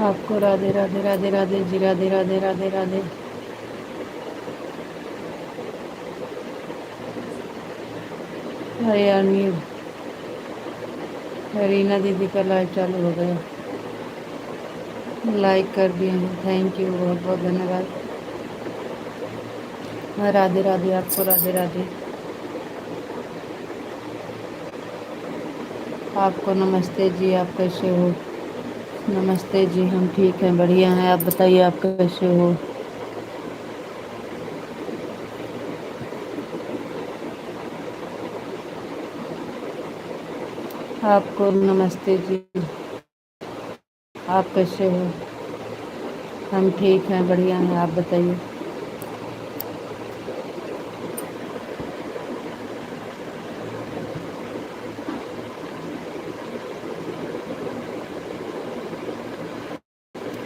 आपको राधे राधे राधे राधे जी, राधे राधे राधे राधे। अरे यार रीना दीदी का लाइव चालू हो गया। लाइक कर दिए हैं, थैंक यू, बहुत बहुत धन्यवाद। हाँ, राधे राधे, आपको राधे राधे। आपको नमस्ते जी, आप कैसे हो? नमस्ते जी, हम ठीक हैं, बढ़िया हैं। आप बताइए, आप कैसे हो? आपको नमस्ते जी, आप कैसे हो? हम ठीक हैं, बढ़िया हैं, आप बताइए।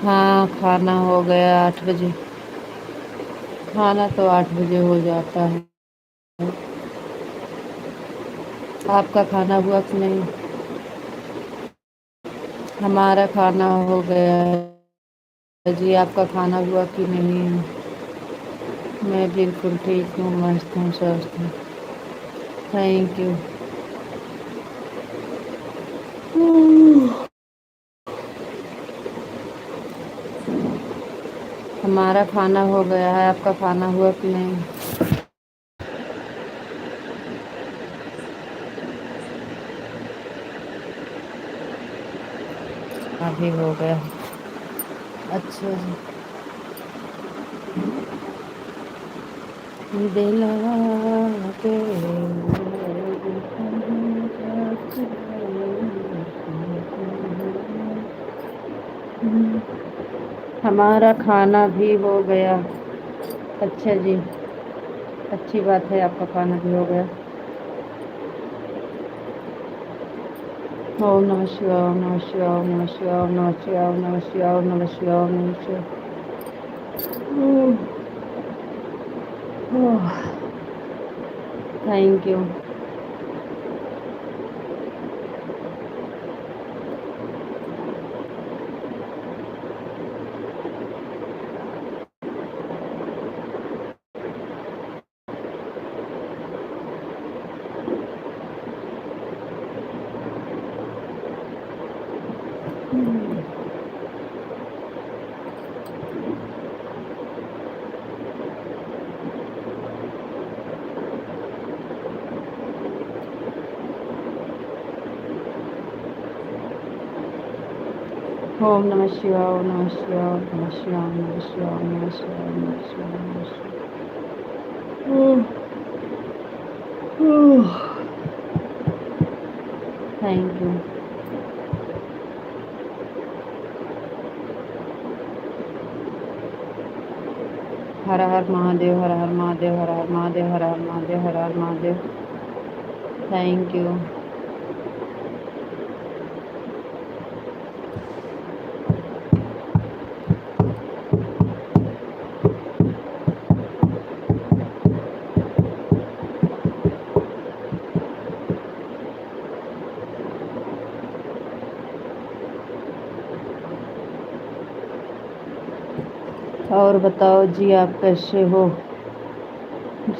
हाँ, खाना हो गया 8 बजे। खाना तो 8 बजे हो जाता है। आपका खाना हुआ कि नहीं? हमारा खाना हो गया है जी, आपका खाना हुआ कि नहीं? मैं बिल्कुल ठीक हूँ, मस्त हूँ, स्वस्थ हूँ। Thank you. हमारा खाना हो गया है, आपका खाना हुआ कि नहीं? अभी हो गया। अच्छा जी। दिलवा के हमारा खाना भी हो गया। अच्छा जी, अच्छी बात है, आपका खाना भी हो गया। ओम नमः शिवाय, ओम नमः शिवाय, ओम नमः शिवाय, ओम नमः शिवाय, ओम नमः शिवाय, ओम नमः शिवाय, ओम नमः शिवाय। Thank you. ओम नमः शिवाय, ओम नमः शिवाय, ओम नमः शिवाय, ओम नमः शिवाय, ओम नमः शिवाय, ओम नमः शिवाय, ओम नमः शिवाय। Thank you. हर हर महादेव, हर हर महादेव, हर हर महादेव, हर हर महादेव, हर हर महादेव। Thank you. और बताओ जी, आप कैसे हो?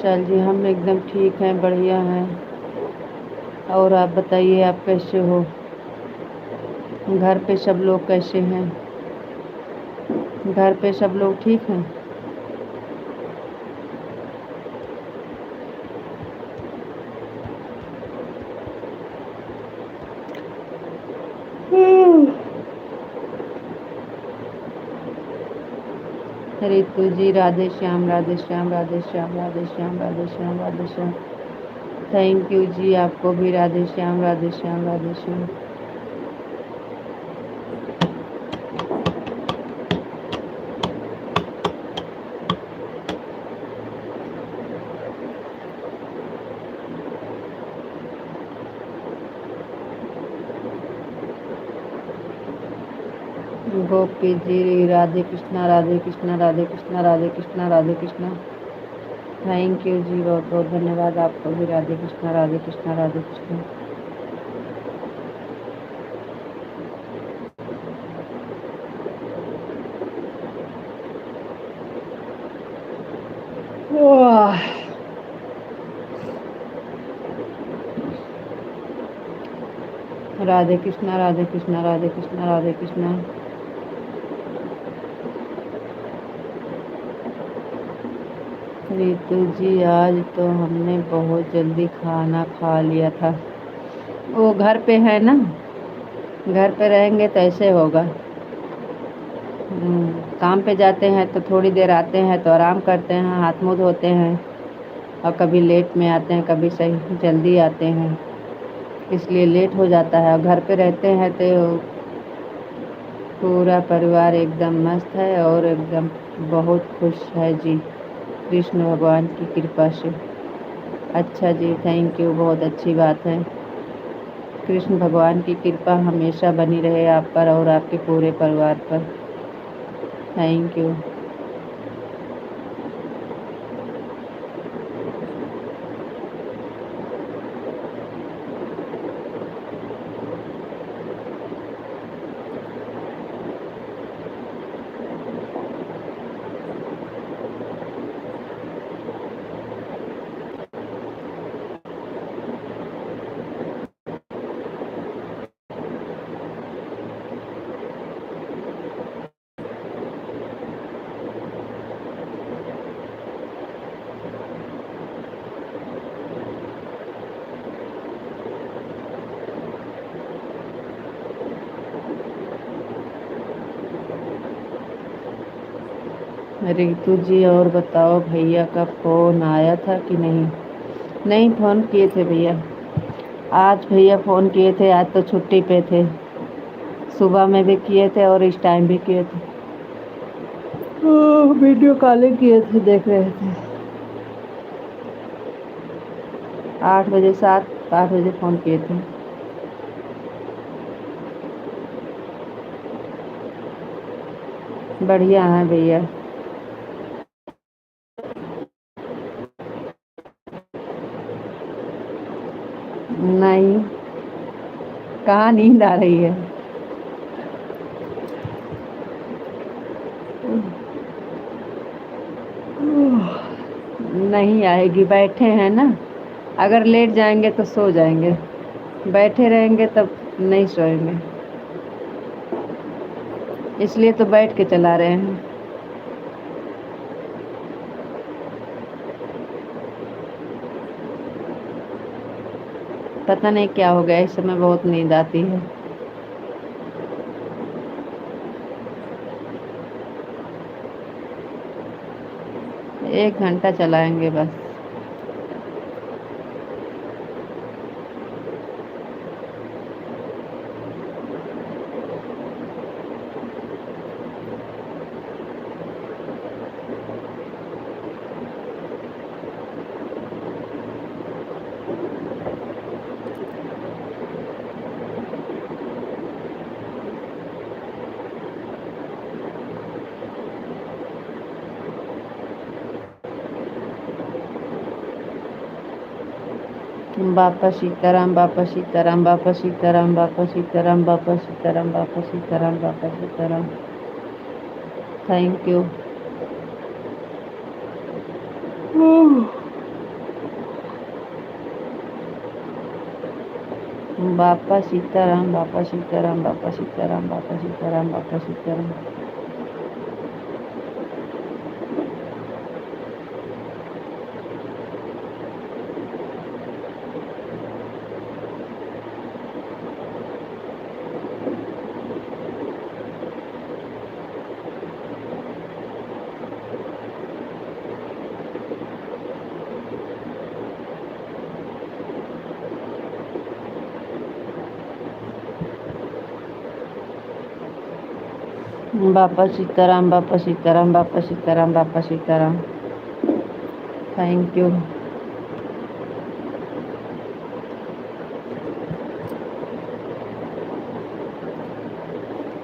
चल जी, हम एकदम ठीक हैं, बढ़िया हैं। और आप बताइए, आप कैसे हो? घर पे सब लोग कैसे हैं? घर पे सब लोग ठीक हैं? रितु जी, राधे श्याम, राधे श्याम, राधे श्याम, राधे श्याम, राधे श्याम, राधे श्याम। थैंक यू जी, आपको भी राधे श्याम, राधे श्याम, राधे श्याम। गोपी जी, राधे कृष्णा, राधे कृष्णा, राधे कृष्णा, राधे कृष्णा, राधे कृष्णा। थैंक यू जी, बहुत बहुत धन्यवाद, आपको भी राधे कृष्णा, राधे कृष्णा, राधे कृष्णा। वाह। राधे कृष्णा राधे कृष्णा राधे कृष्णा राधे कृष्णा। रितु जी आज तो हमने बहुत जल्दी खाना खा लिया था। वो घर पे है ना, घर पे रहेंगे तो ऐसे होगा। काम पे जाते हैं तो थोड़ी देर आते हैं तो आराम करते हैं, हाथ मुंह धोते हैं, और कभी लेट में आते हैं, कभी सही जल्दी आते हैं, इसलिए लेट हो जाता है। और घर पे रहते हैं तो पूरा परिवार एकदम मस्त है और एकदम बहुत खुश है जी, कृष्ण भगवान की कृपा से। अच्छा जी, थैंक यू, बहुत अच्छी बात है। कृष्ण भगवान की कृपा हमेशा बनी रहे आप पर और आपके पूरे परिवार पर। Thank you. रितु जी और बताओ, भैया का फोन आया था कि नहीं? नहीं, फोन किए थे भैया, आज भैया फोन किए थे, आज तो छुट्टी पे थे। सुबह में भी किए थे और इस टाइम भी किए थे। वीडियो कॉलिंग किए थे, देख रहे थे। 8 बजे, 7-8 बजे फोन किए थे। बढ़िया है भैया। नहीं, कहाँ नींद आ रही है? नहीं आएगी, बैठे हैं ना। अगर लेट जाएंगे तो सो जाएंगे, बैठे रहेंगे तब नहीं सोएंगे, इसलिए तो बैठ के चला रहे हैं। पता नहीं क्या हो गया, इस समय बहुत नींद आती है। 1 घंटा चलाएंगे बस। बापा सीताराम, बापा सीताराम, बापा सीताराम, बापा सीताराम, बापा सीताराम, बापा सीताराम, बापा सीताराम। Thank you. बापा सीताराम, बापा सीताराम, बापा सीताराम, बापा सीताराम, बापा सीताराम। बापा सीताराम, बापा सीताराम, बापा सीताराम, बापा सीताराम। Thank you.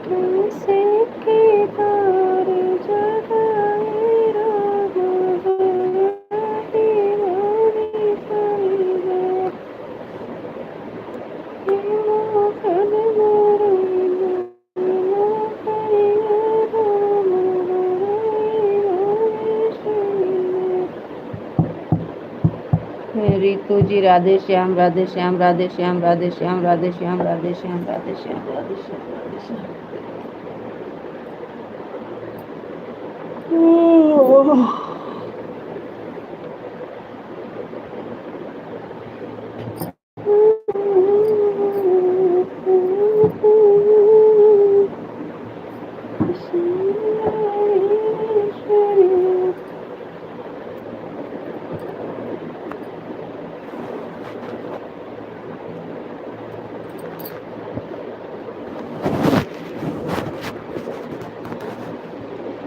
कैसे के तार जगाए राम हरि हरि हरि मोहन मुरली हरि राम हरि हरि श्री रितु जी राधे श्याम राधे श्याम राधे श्याम राधे श्याम राधे श्याम राधे श्याम राधे श्याम राधे श्याम राधे श्याम।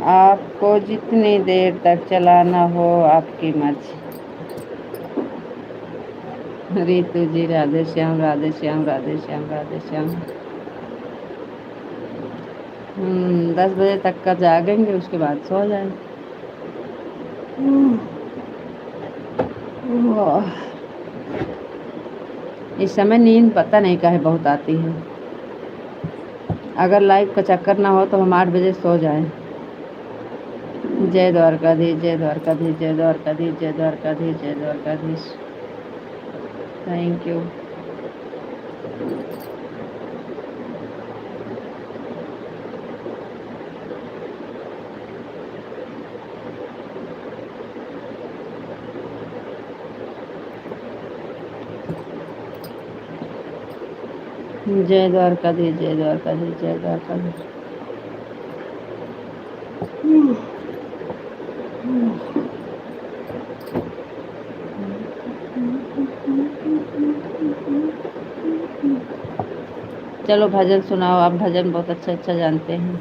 आपको जितनी देर तक चलाना हो आपकी मर्जी। रितु जी राधे श्याम राधे श्याम राधे श्याम राधे श्याम। 10 बजे तक का जागेंगे, उसके बाद सो जाए। इस समय नींद पता नहीं काहे बहुत आती है। अगर लाइफ का चक्कर ना हो तो हम 8 बजे सो जाएं। जय द्वारकाधीश जय द्वारकाधीश जय द्वारकाधीश जय द्वारकाधीश जय द्वारकाधीश। Thank you. जय द्वारकाधीश जय द्वारकाधीश जय द्वारकाधीश। चलो भजन सुनाओ, आप भजन बहुत अच्छा अच्छा जानते हैं।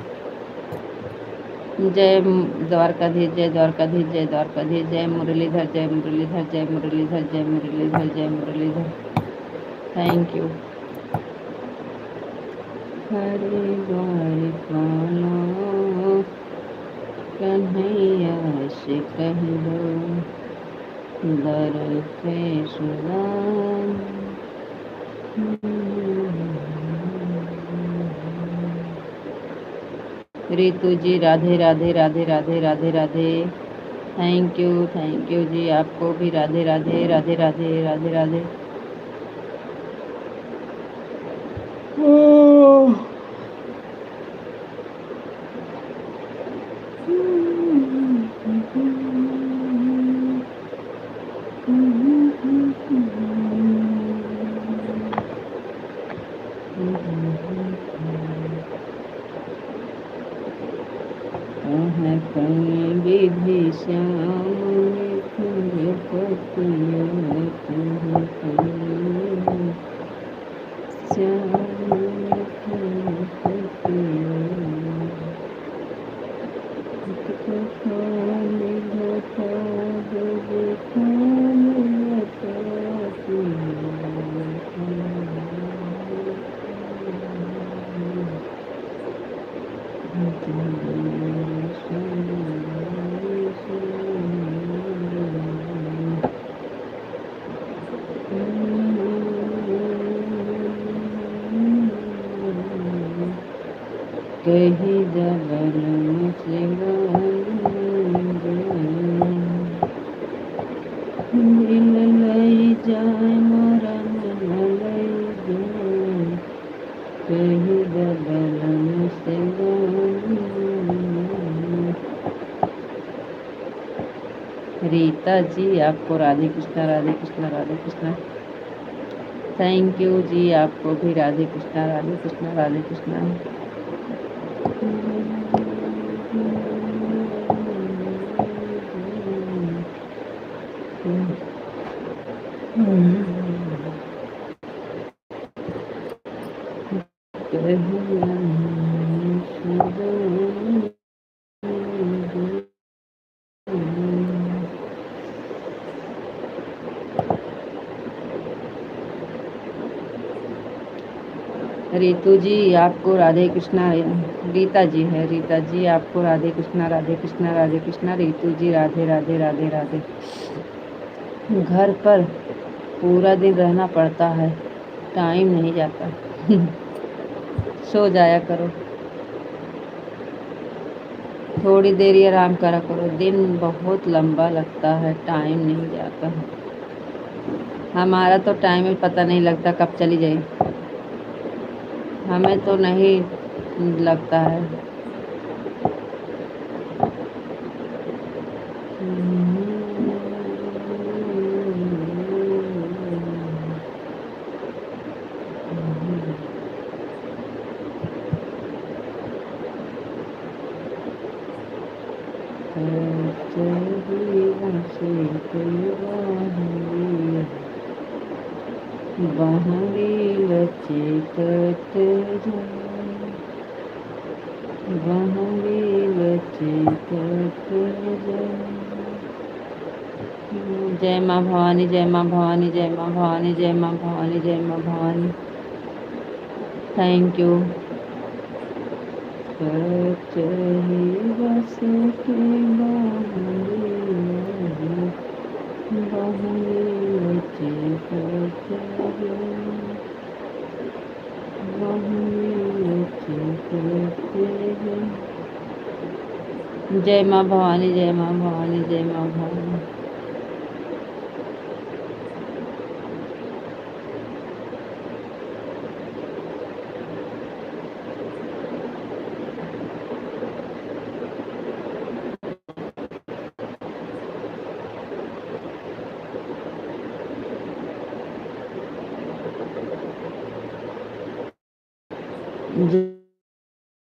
जय द्वारकाधीश जय द्वारकाधीश जय द्वारकाधीश। जय मुरलीधर जय मुरलीधर जय मुरलीधर जय मुरलीधर जय मुरलीधर। Thank you. हरे द्वारकालो कन्हैया से कह दो दर पे सुदान। रितु जी राधे राधे राधे राधे राधे राधे। थैंक यू जी, आपको भी राधे राधे राधे राधे राधे राधे। विधि श्याम कही जबल से दिल लई जाए मोरा मन लई जाए। कही जबल से रीता जी, आपको राधे कृष्णा राधे कृष्णा राधे कृष्णा। थैंक यू जी, आपको भी राधे कृष्णा राधे कृष्णा राधे कृष्णा। रितु जी, आपको राधे कृष्णा। रीता जी है, रीता जी आपको राधे कृष्णा राधे कृष्णा राधे कृष्णा। रितु जी राधे राधे राधे राधे। घर पर पूरा दिन रहना पड़ता है, टाइम नहीं जाता। सो जाया करो, थोड़ी देर ही आराम करा करो। दिन बहुत लंबा लगता है, टाइम नहीं जाता है। हमारा तो टाइम ही पता नहीं लगता कब चली जाए। हमें तो नहीं लगता है। बहंगी लचीकत जाए, बहंगी लचीकत जाए। जय माँ भवानी, जय माँ भवानी, जय माँ भवानी, जय माँ भवानी, जय माँ भवानी। Thank you. कचही बस के बहंगी बहंगी लचीकत जाए, जय माँ भवानी, जय माँ भवानी, जय माँ भवानी।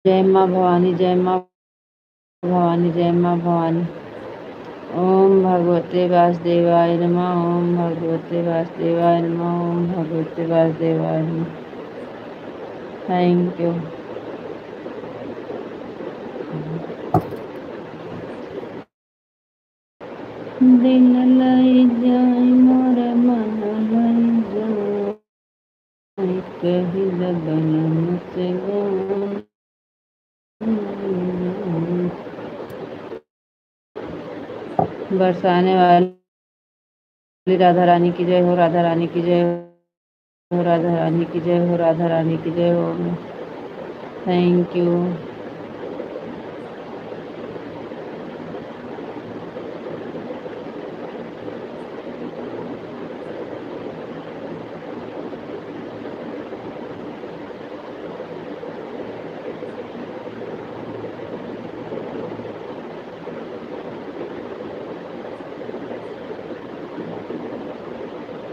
जय माँ भवानी, जय माँ भवानी, जय माँ भवानी। ओम भगवते वासुदेवाय नमः, ओम भगवते वासुदेवाय नमः, ओम भगवते वासुदेवाय नमः। Thank you. दिन लई जाए मोर मन लई जाए, कही लगन से बरसाने वाली राधा रानी की जय हो, राधा रानी की जय हो, राधा रानी की जय हो, राधा रानी की जय हो। Thank you.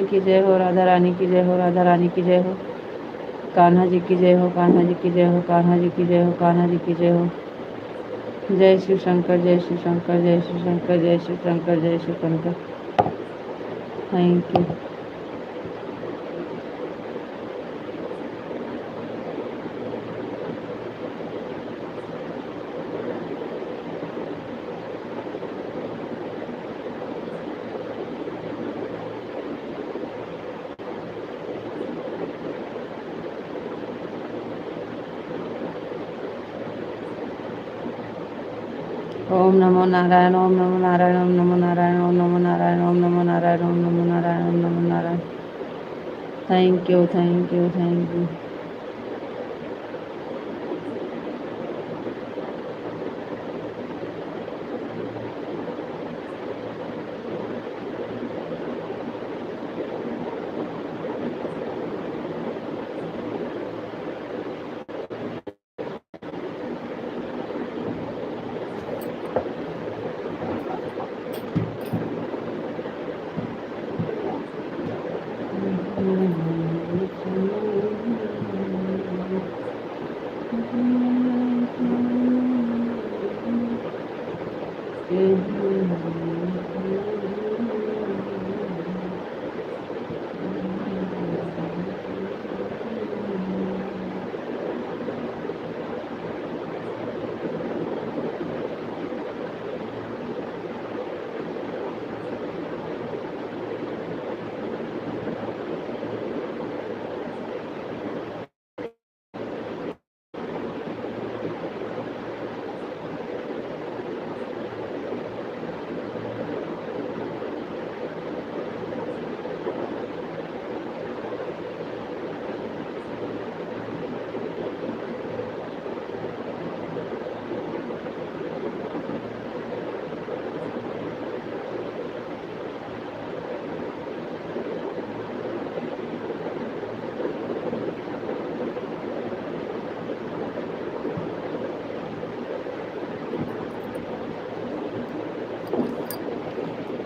की जय हो, राधा रानी की जय हो, राधा रानी की जय हो। कान्हा जी की जय हो, कान्हा जी की जय हो, कान्हा जी की जय हो, कान्हा जी की जय हो। जय शिव शंकर, जय शिव शंकर, जय शिव शंकर, जय शिव शंकर, जय शिव शंकर। Thank you. ओम नमो नारायण, ओम नमो नारायण, ओम नमो नारायण, ओम नमो नारायण, ओम नमो नारायण, ओम नमो नारायण, ओम नमो Narayan. Thank you, thank you, thank you.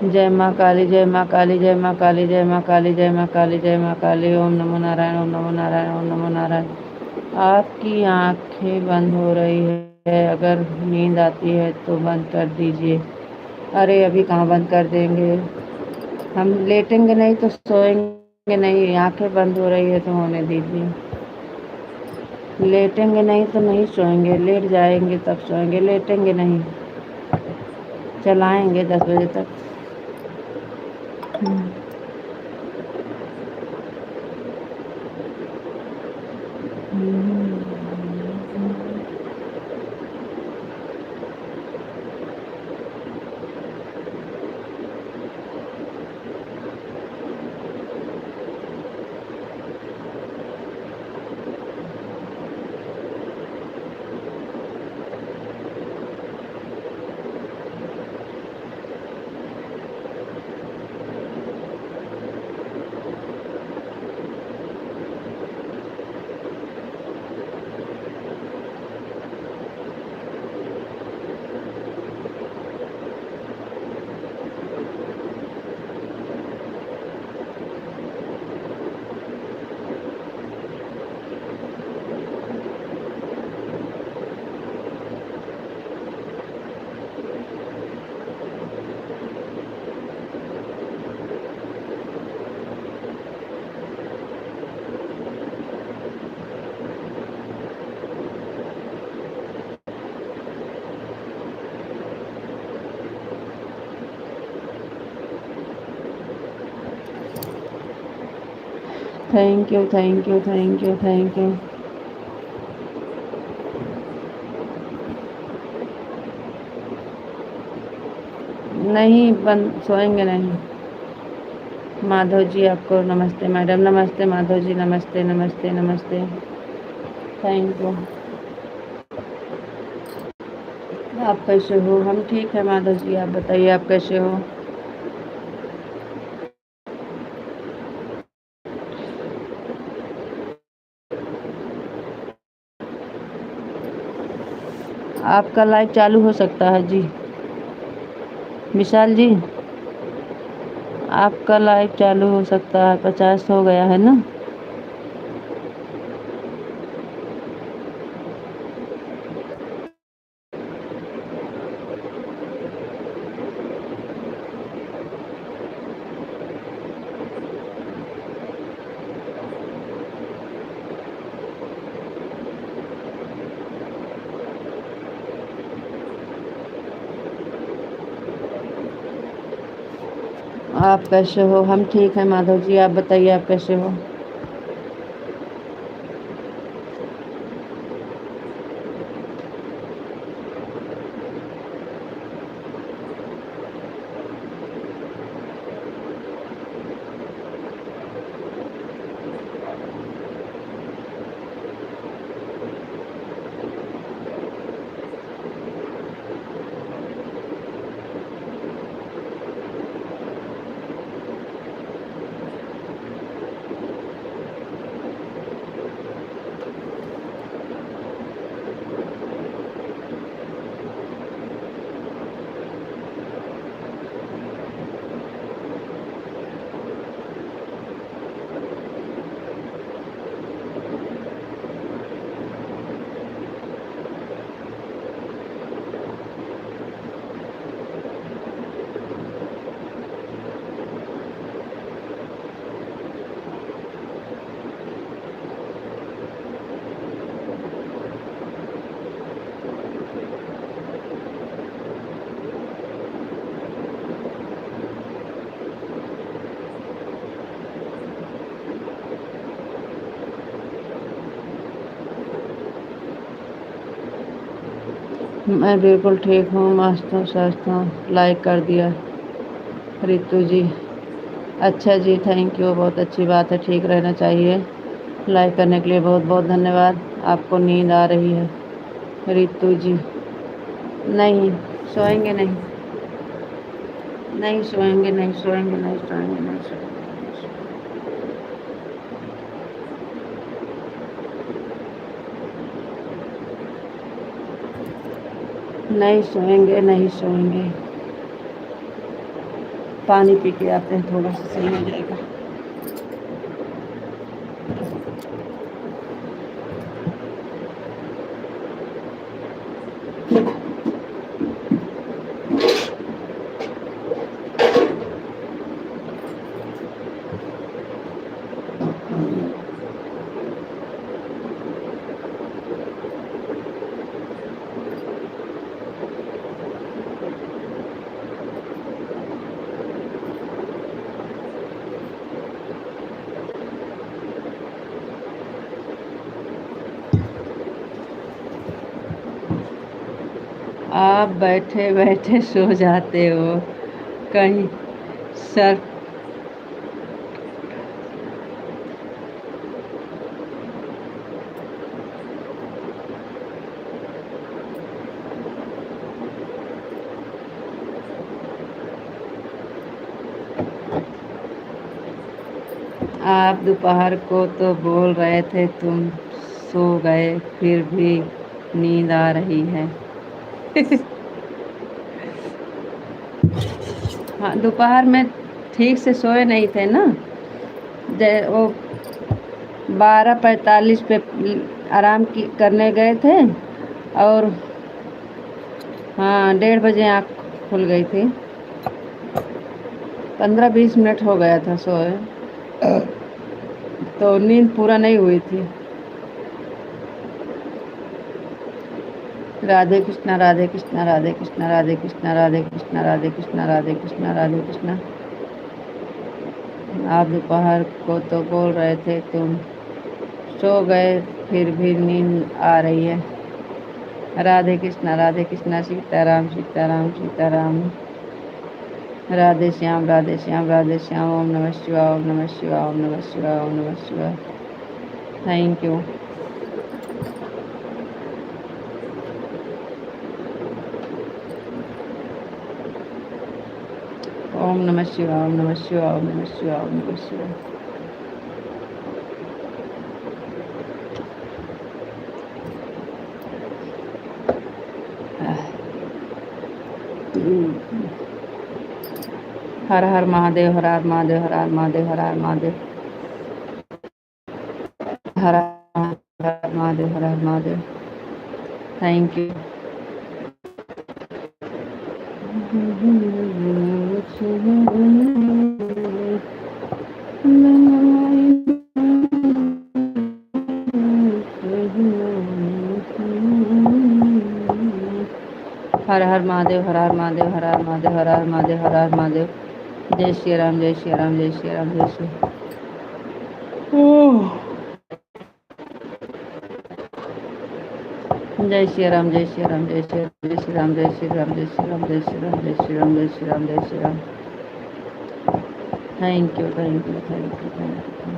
जय माँ काली, जय माँ काली, जय माँ काली, जय माँ काली, जय माँ काली, जय माँ काली। ओम नमो नारायण, ओम नमो नारायण, ओम नमो नारायण। आपकी आंखें बंद हो रही है, अगर नींद आती है तो बंद कर दीजिए। अरे अभी कहाँ बंद कर देंगे, हम लेटेंगे नहीं तो सोएंगे नहीं। आंखें बंद हो रही है तो होने दीजिए। लेटेंगे नहीं तो नहीं सोएंगे, लेट जाएंगे तब सोएंगे, लेटेंगे नहीं। चलाएंगे 10 बजे तक। Thank you, thank you, thank you, thank you. नहीं बंद, सोएंगे नहीं। माधव जी आपको नमस्ते मैडम, नमस्ते माधव जी, नमस्ते नमस्ते नमस्ते। Thank you. आप कैसे हो? हम ठीक है माधव जी, आप बताइए आप कैसे हो? आपका लाइव चालू हो सकता है जी। विशाल जी, आपका लाइव चालू हो सकता है, 50 हो गया है ना। आप कैसे हो? हम ठीक है माधव जी, आप बताइए आप कैसे हो? मैं बिल्कुल ठीक हूँ, मस्त हूँ, स्वस्थ हूँ। लाइक कर दिया रितु जी। अच्छा जी, थैंक यू, बहुत अच्छी बात है, ठीक रहना चाहिए। लाइक करने के लिए बहुत बहुत धन्यवाद। आपको नींद आ रही है रितु जी? नहीं सोएंगे नहीं, नहीं सोएंगे, नहीं सोएंगे, नहीं सोएंगे, नहीं सोएंगे। नहीं सोएंगे, नहीं सोएंगे। पानी पी के आते हैं, थोड़ा सा सही हो जाएगा। आप बैठे बैठे सो जाते हो कहीं सर। आप दोपहर को तो बोल रहे थे तुम सो गए, फिर भी नींद आ रही है। हाँ, दोपहर में ठीक से सोए नहीं थे ना। वो 12:45 पे आराम करने गए थे और हाँ 1:30 बजे आँख खुल गई थी। 15-20 मिनट हो गया था सोए, तो नींद पूरा नहीं हुई थी। राधे कृष्णा राधे कृष्णा राधे कृष्णा राधे कृष्णा राधे कृष्णा राधे कृष्णा राधे कृष्णा राधे कृष्णा। आप दोपहर को तो बोल रहे थे तुम सो गए, फिर भी नींद आ रही है। राधे कृष्णा सीताराम सीताराम सीताराम। राधे श्याम राधे श्याम राधे श्याम। ओम नमः शिवाय ओम नमः शिवाय ओम नमः शिवाय ओम नमः शिवाय। Thank you. ओम नमः शिवाय ओम नमः शिवाय ओम नमः शिवाय ओम नमः शिवाय। हर हर महादेव हर हर महादेव हर हर महादेव हर हर महादेव हर हर महादेव हर हर महादेव। Thank you. हर हर महादेव हर हर महादेव हर हर महादेव हर हर महादेव हर हर महादेव। जय श्री राम जय श्री राम जय श्री राम जय श्री। जय श्री राम जय श्री राम जय श्री जय श्री राम जय श्री राम जय श्री राम जय श्री राम जय श्री राम जय श्री राम जय Shri Ram. Thank you thank you thank you thank you.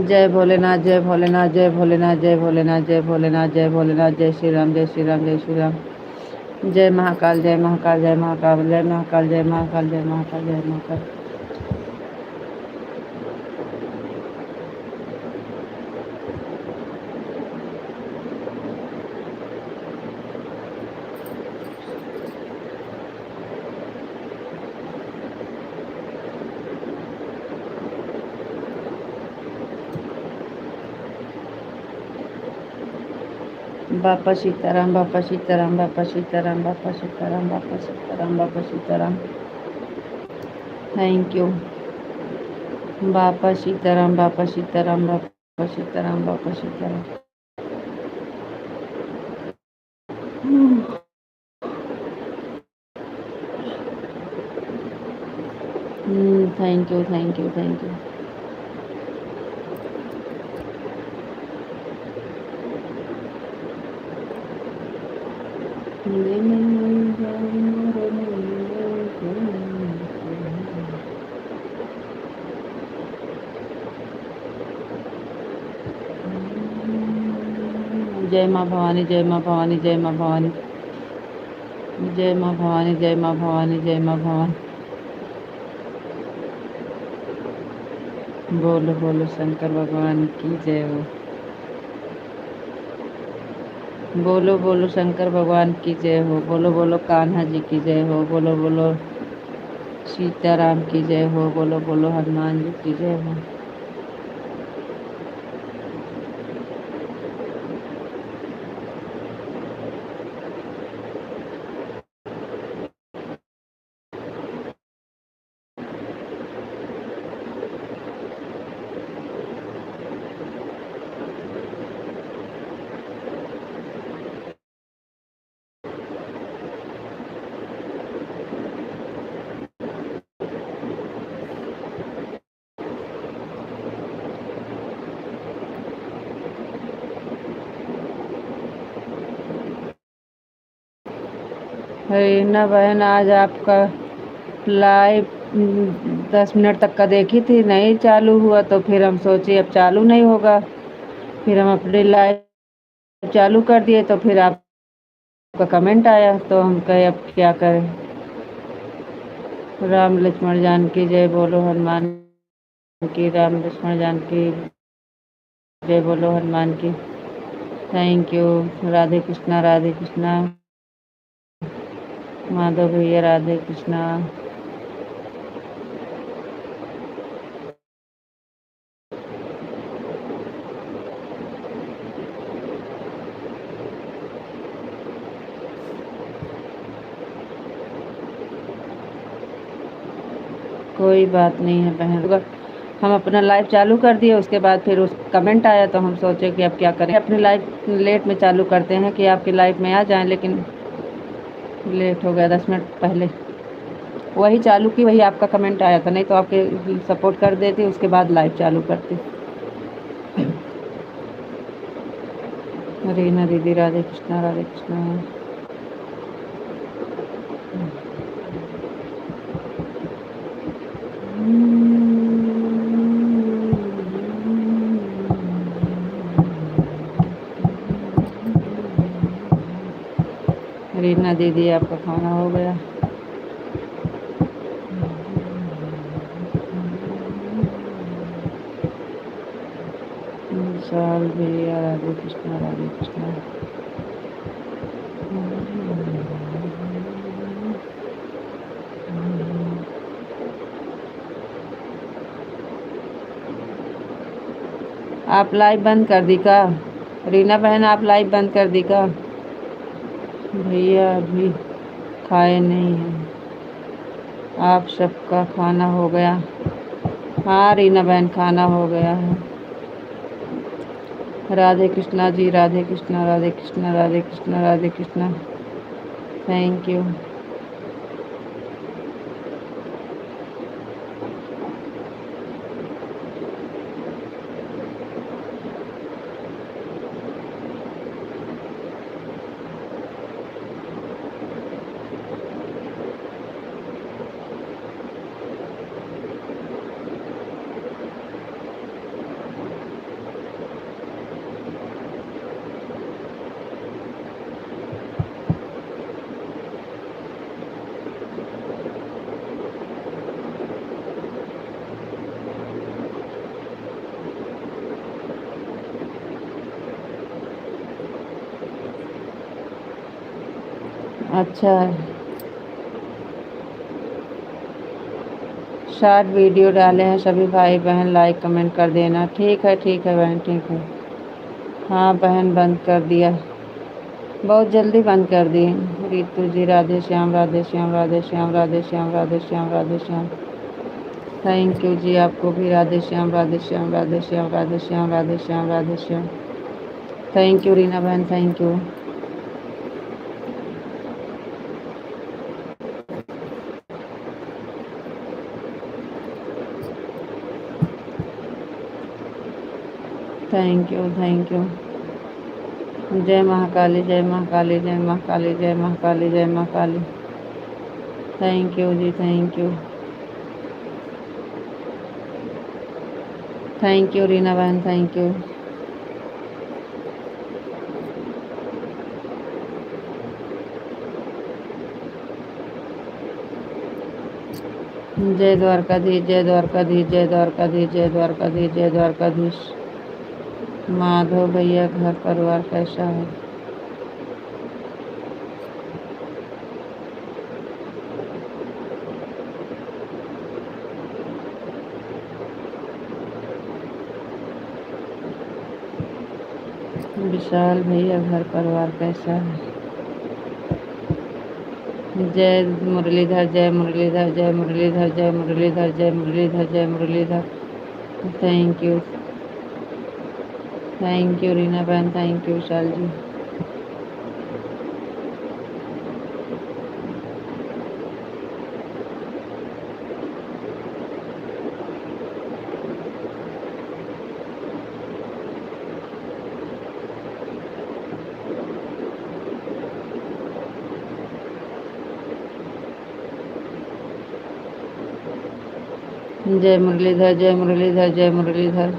जय भोलेनाथ जय भोलेनाथ जय भोलेनाथ जय भोलेनाथ जय भोलेनाथ जय भोलेनाथ। जय श्री राम जय श्री राम जय श्री राम। जय महाकाल जय महाकाल जय महाकाल जय महाकाल जय महाकाल जय महाकाल जय महाकाल। बापा सीताराम बापा सीताराम बापा सीताराम बापा सीताराम बापा सीताराम बापा सीताराम। Thank you. बापा सीताराम बापा सीताराम बापा सीताराम बापा Sitaram. Thank you thank you thank you. जय माँ भवानी, जय माँ भवानी, जय माँ भवानी, जय माँ भवानी, जय माँ भवानी, जय माँ भवानी। बोलो बोलो शंकर भगवान की जय हो। बोलो बोलो शंकर भगवान की जय हो। बोलो बोलो कान्हा जी की जय हो। बोलो बोलो सीताराम की जय हो। बोलो बोलो हनुमान जी की जय हो। रीना बहन आज आपका लाइव 10 मिनट तक का देखी थी, नहीं चालू हुआ तो फिर हम सोचे अब चालू नहीं होगा, फिर हम अपने लाइव चालू कर दिए तो फिर आपका कमेंट आया तो हम कहे अब क्या करें। राम लक्ष्मण जानकी जय बोलो हनुमान की। राम लक्ष्मण जानकी जय बोलो हनुमान की। Thank you. राधे कृष्णा, राधे कृष्णा। माधव भैया राधे कृष्णा। कोई बात नहीं है बहन, हम अपना लाइव चालू कर दिए उसके बाद फिर उस कमेंट आया तो हम सोचे कि अब क्या करें, अपने लाइव लेट में चालू करते हैं कि आपके लाइव में आ जाएं, लेकिन लेट हो गया 10 मिनट पहले वही चालू की, वही आपका कमेंट आया था, नहीं तो आपके सपोर्ट कर देती उसके बाद लाइव चालू करती। रीना दीदी राधे कृष्णा, राधे कृष्णा। रीना दीदी आपका खाना हो गया? विशाल भैया राधे कृष्णा, राधे कृष्णा। आप लाइव बंद कर दी का? रीना बहन आप लाइव बंद कर दी का? भैया अभी खाए नहीं हैं। आप सबका खाना हो गया? हाँ रीना बहन खाना हो गया है। राधे कृष्णा जी, राधे कृष्णा, राधे कृष्णा, राधे कृष्णा, राधे कृष्णा। Thank you. अच्छा शॉर्ट वीडियो डाले हैं, सभी भाई बहन लाइक कमेंट कर देना। ठीक है बहन, ठीक है। हाँ बहन बंद कर दिया, बहुत जल्दी बंद कर दी। रितु जी राधे श्याम, राधे श्याम, राधे श्याम, राधे श्याम, राधे श्याम, राधे श्याम। थैंक यू जी, आपको भी राधे श्याम, राधे श्याम, राधे श्याम, राधे श्याम, राधे श्याम, राधे श्याम। थैंक यू रीना बहन, thank you. Thank you, thank you. जय महाकाली, जय महाकाली, जय महाकाली, जय महाकाली, जय Mahakali. Thank you ji, thank you. Thank you Reena बहन, थैंक यू। जय द्वारकाधीश, जय द्वारकाधीश, जय द्वारकाधीश, जय द्वारकाधीश, जय द्वारकाधीश। माधव भैया घर परिवार कैसा है? विशाल भैया घर परिवार कैसा है? जय मुरलीधर, जय मुरलीधर, जय मुरलीधर, जय मुरलीधर, जय मुरलीधर, जय मुरलीधर। थैंक यू रीना बहन, थैंक यू विशाल जी। जय मुरलीधर, जय मुरलीधर, जय मुरलीधर।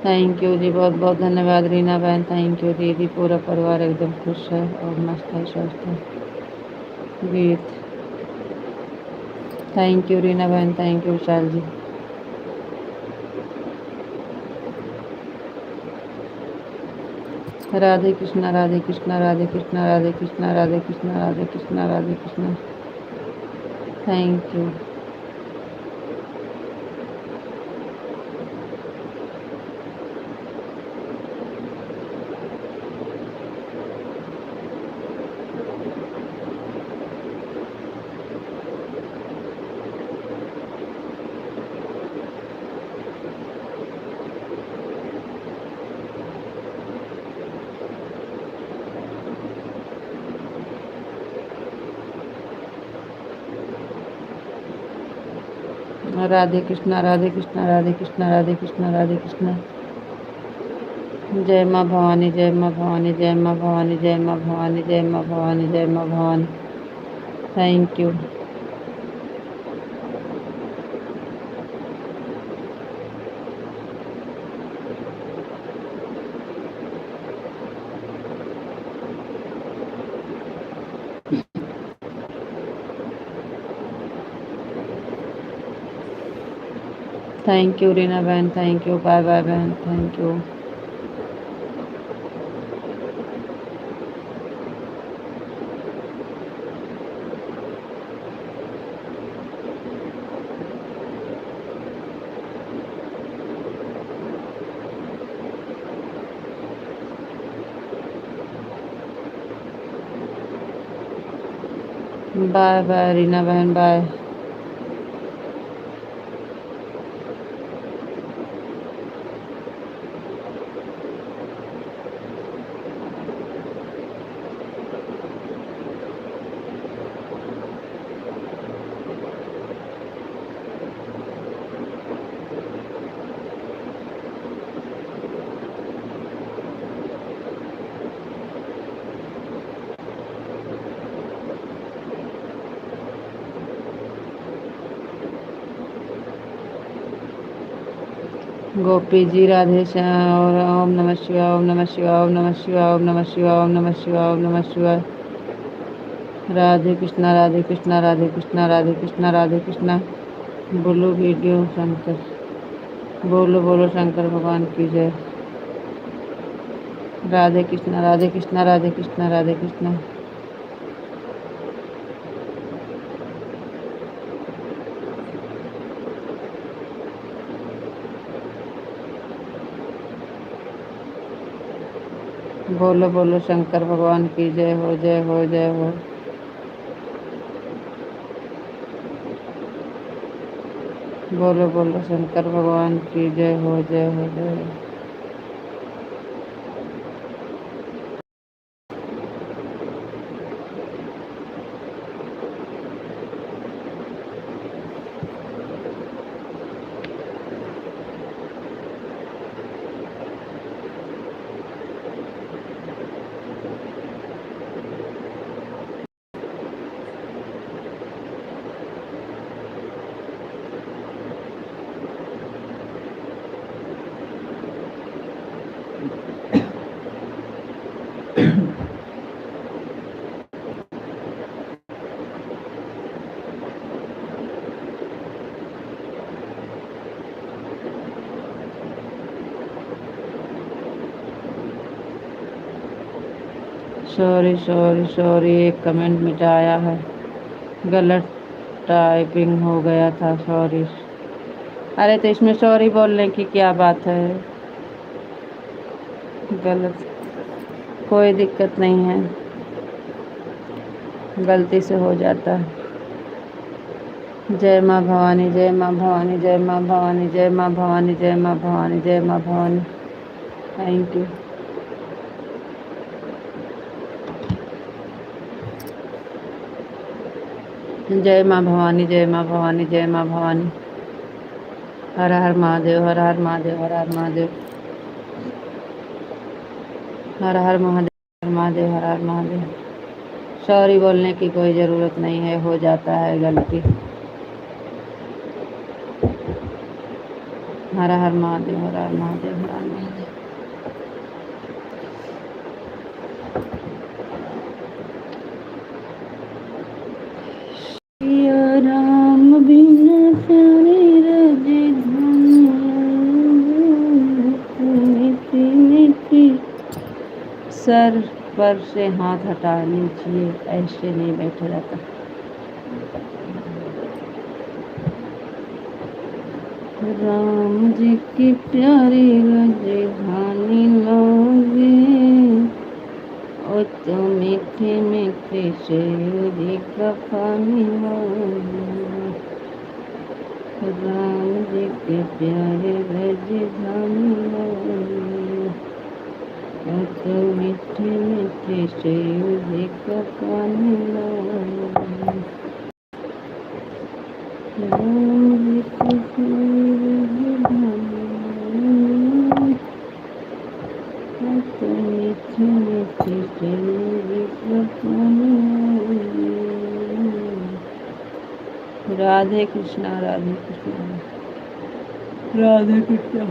थैंक यू जी, बहुत बहुत धन्यवाद रीना बहन, थैंक यू दीदी। पूरा परिवार एकदम खुश है और मस्त है, स्वस्थ है। गीत, थैंक यू रीना बहन, thank you Vishal ji. Radhe Krishna, Radhe Krishna, Radhe Krishna, Radhe Krishna, Radhe Krishna, Radhe Krishna, Radhe Krishna. Thank you. Radhe Krishna, Radhe Krishna, Radhe Krishna, Radhe Krishna, Radhe Krishna. जय माँ भवानी, जय माँ भवानी, जय माँ भवानी, जय माँ भवानी, जय माँ भवानी, जय माँ Bhavani. Thank you. Thank you Reena बहन, थैंक यू। बाय बाय बहन, thank you. Bye bye Reena बहन, बाय। गोपी जी राधे श्याम और ओम नमः शिवाय, ओम नमः शिवाय, ओम नमः शिवाय, ओम नमः शिवाय, ओम नमः शिवाय, ओम नमः शिवाय। राधे कृष्णा, राधे कृष्णा, राधे कृष्णा, राधे कृष्णा, राधे कृष्णा। बोलो वीडियो शंकर, बोलो बोलो शंकर भगवान की जय। राधे कृष्णा, राधे कृष्णा, राधे कृष्णा, राधे कृष्णा। बोलो बोलो शंकर भगवान की जय हो, जय हो, जय हो। बोलो बोलो शंकर भगवान की जय हो, जय हो, जय हो। सॉरी सॉरी सॉरी, एक कमेंट मिटाया है, गलत टाइपिंग हो गया था, सॉरी। अरे तो इसमें सॉरी बोलने की क्या बात है, गलत, कोई दिक्कत नहीं है, गलती से हो जाता है। जय माँ भवानी, जय माँ भवानी, जय माँ भवानी, जय माँ भवानी, जय माँ भवानी, जय माँ भवानी। Thank you. जय माँ भवानी, जय माँ भवानी, जय माँ भवानी। हर हर महादेव, हर हर महादेव, हर हर महादेव, हर हर महादेव, हर महादेव, हर हर महादेव। सॉरी बोलने की कोई ज़रूरत नहीं है, हो जाता है गलती। हर हर महादेव, हर हर महादेव, हर हर महादेव। सिया राम बिना प्यारे राजधानी, सर पर से हाथ हटा लीजिए, ऐसे नहीं बैठा जाता। राम जी की प्यारी राजधानी लोगे, ओ तो मीठे मीठे शेरी का पानी लोगे। राम जी के प्यारे राजधानी लोगे, ओ तो मीठे मीठे शेरी का पानी लोगे। राम जी के प्यारे राजधानी, तो मीठे मीठे शेरी का पानी लोगे। राधे कृष्णा, राधे कृष्णा, राधे कृष्णा,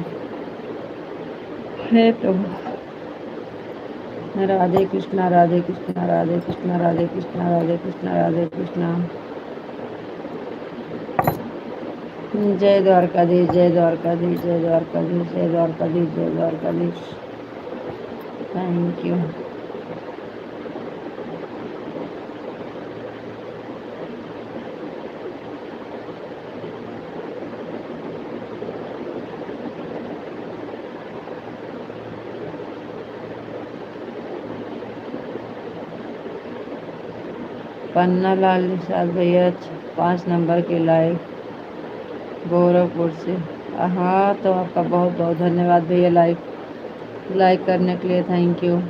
हे प्रभु। राधे कृष्णा, राधे कृष्णा, राधे कृष्णा, राधे कृष्णा, राधे कृष्णा, राधे कृष्णा। जय द्वारकाधीश, जय द्वारकाधीश, जय द्वारकाधीश, जय द्वारकाधीश, जय द्वारकाधीश। Thank you. पन्ना लाल निषाद भैया 5 नंबर के लाइव गोरखपुर से। हाँ तो आपका बहुत बहुत धन्यवाद भैया, लाइक करने के लिए, थैंक यू।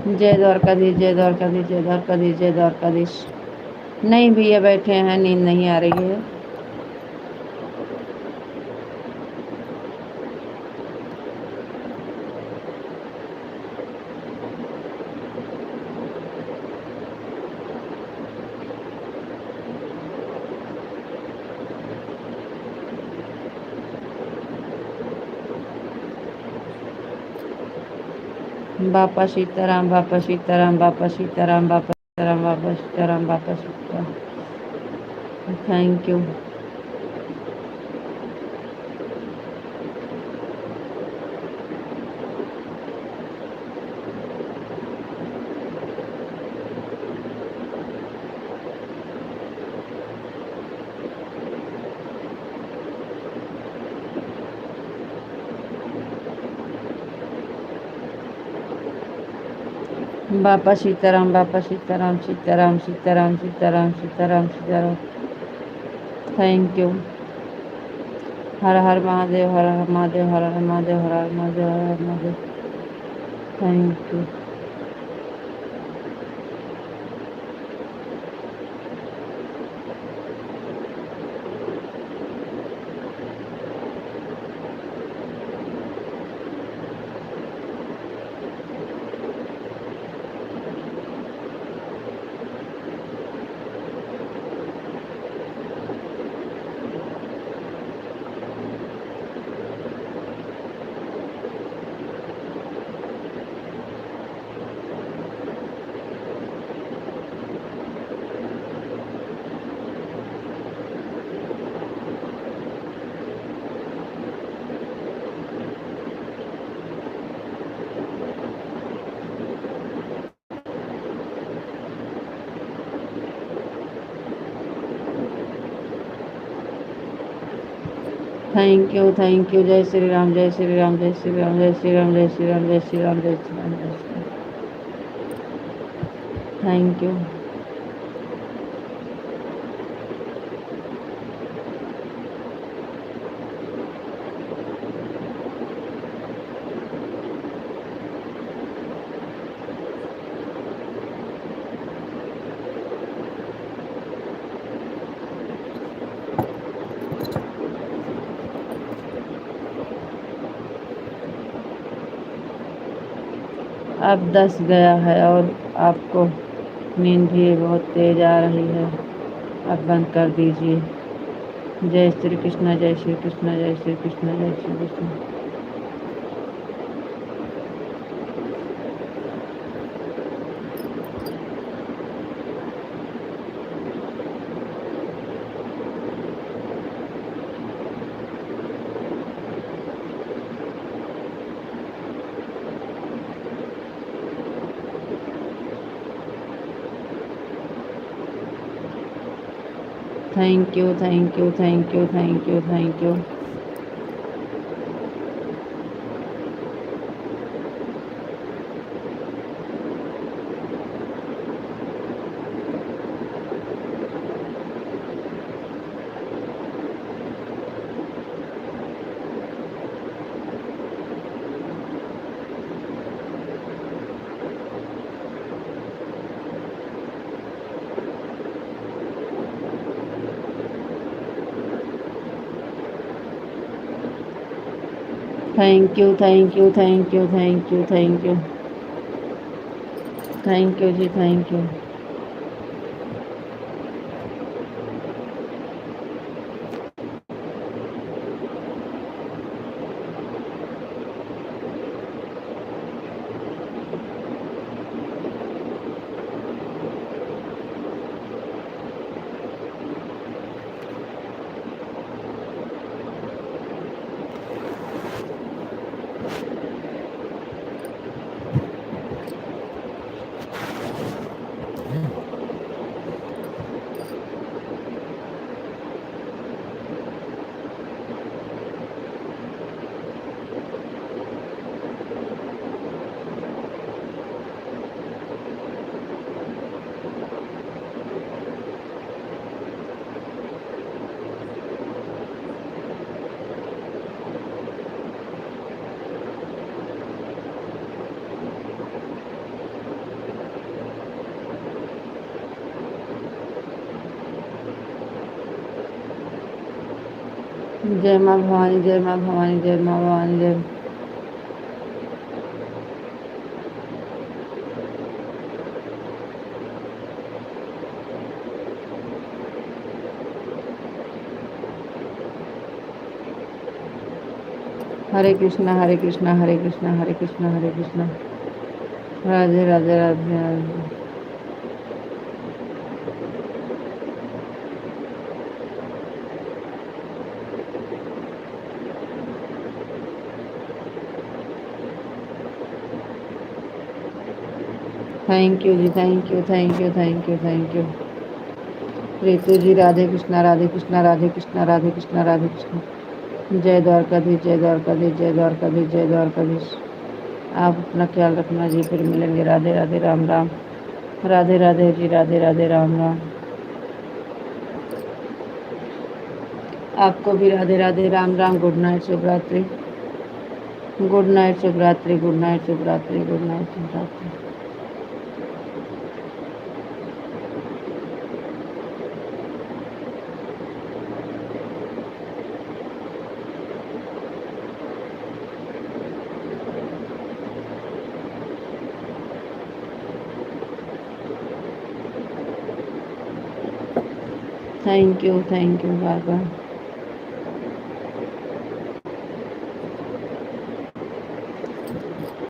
जय द्वारकाधीश, जय द्वारकाधीश, जय द्वारकाधीश, जय द्वारकाधीश। नहीं भैया बैठे हैं, नींद नहीं आ रही है। बापा सीताराम, बापा सीताराम, बापा सीताराम, बापा सीताराम, बापा सीताराम, बापा सीताराम। Thank you. बापा सीताराम, बापा सीताराम, सीताराम सीताराम सीताराम सीताराम सीताराम। Thank you. हर हर महादेव, हर हर महादेव, हर हर महादेव, हर हर महादेव, हर हर Mahadev. Thank you. Thank you. जय श्री राम, जय श्री राम, जय श्री राम, जय श्री राम, जय श्री राम, जय श्री राम, जय श्री राम, जय श्री राम। Thank you. अब 10 गया है और आपको नींद भी बहुत तेज आ रही है, अब बंद कर दीजिए। जय श्री कृष्ण, जय श्री कृष्ण, जय श्री कृष्ण, जय Shri Krishna. Thank you, thank you, thank you, thank you, thank you. Thank you, thank you, thank you, thank you, thank you. Thank you ji, thank you. जय माँ भवानी, जय माँ भवानी, जय माँ भवानी, जय। हरे कृष्णा, हरे कृष्णा, हरे कृष्णा, हरे कृष्णा, हरे Krishna. Radhe Radhe, Radhe Radhe. Thank you ji, thank you, thank you, thank you, thank you. Ritu ji, Radhe Krishna, Radhe Krishna, Radhe Krishna, Radhe Krishna, Radhe Krishna. जय द्वारकाधीश, जय द्वारकाधीश, जय द्वारकाधीश, जय द्वारकाधीश। आप अपना ख्याल रखना जी, फिर मिलेंगे। राधे राधे, राम राम। राधे राधे जी, राधे राधे, राम राम। आपको भी राधे राधे, राम राम। गुड नाइट, शुभ रात्रि। गुड नाइट, शुभ रात्रि, गुड नाइट, शुभ रात्रि, गुड नाइट, शुभ रात्रि। Thank you, bye bye.